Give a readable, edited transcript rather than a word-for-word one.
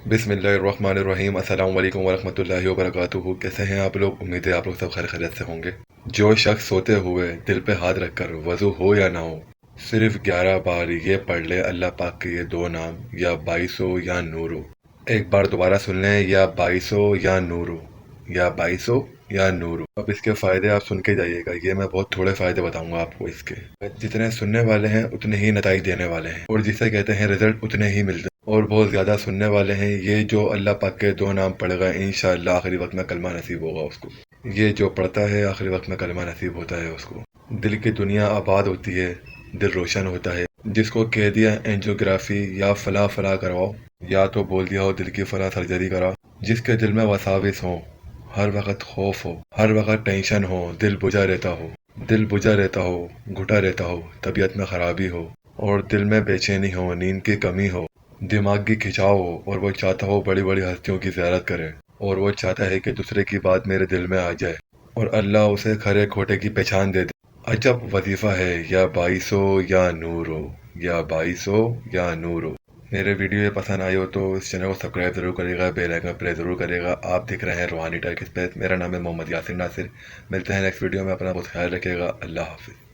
बिस्मिल्लाहिर्रहमानिर्रहीम। अस्सलाम वालेकुम वरहमतुल्लाहि वबरकातुहू। कैसे हैं आप लोग? उम्मीद है आप लोग सब खैर खैरियत से होंगे। जो शख्स सोते हुए दिल पे हाथ रखकर वजू हो या ना हो, सिर्फ 11 बार ये पढ़ ले अल्लाह पाक के ये दो नाम, या बाईसो या नूरो। एक बार दोबारा सुन लें, या बाईसो या नूरो, या बाईसो या नूरो। अब इसके फ़ायदे आप सुन के जाइएगा। ये मैं बहुत थोड़े फ़ायदे बताऊंगा आपको इसके। जितने सुनने वाले हैं उतने ही नताइज देने वाले हैं, और जिसे कहते हैं रिजल्ट उतने ही मिलते हैं। और बहुत ज़्यादा सुनने वाले हैं। ये जो अल्लाह पाक के दो नाम पढ़ेगा, इंशाअल्लाह आखिरी वक्त में कलमा नसीब होगा उसको। ये जो पढ़ता है आखिरी वक्त में कलमा नसीब होता है उसको। दिल की दुनिया आबाद होती है, दिल रोशन होता है। जिसको कह दिया एंजियोग्राफी या फला फला करवाओ, या तो बोल दिया हो दिल की फला सर्जरी करा। जिसके दिल में वसाविस हो, हर वक्त खौफ हो, हर वक्त टेंशन हो, दिल बुझा रहता हो, दिल बुझा रहता हो, घुटा रहता हो, तबीयत में खराबी हो, और दिल में बेचैनी हो, नींद की कमी हो, दिमाग की खिंचाव हो, और वो चाहता हो बड़ी बड़ी हस्तियों की ज़ियारत करे, और वो चाहता है कि दूसरे की बात मेरे दिल में आ जाए, और अल्लाह उसे खरे खोटे की पहचान दे दे। अजब वजीफ़ा है, या बाईसो या नूरो, या बाईसो या नूरो। मेरे वीडियो ये पसंद आई हो तो इस चैनल को सब्सक्राइब ज़रूर करिएगा, बेल आइकन प्रेस ज़रूर करिएगा। आप दिख रहे हैं रूहानी टर्क स्पेस। मेरा नाम है मोहम्मद यासिर नासिर। मिलते हैं नेक्स्ट वीडियो में। अपना बहुत ख्याल रखिएगा। अल्लाह हाफिज़।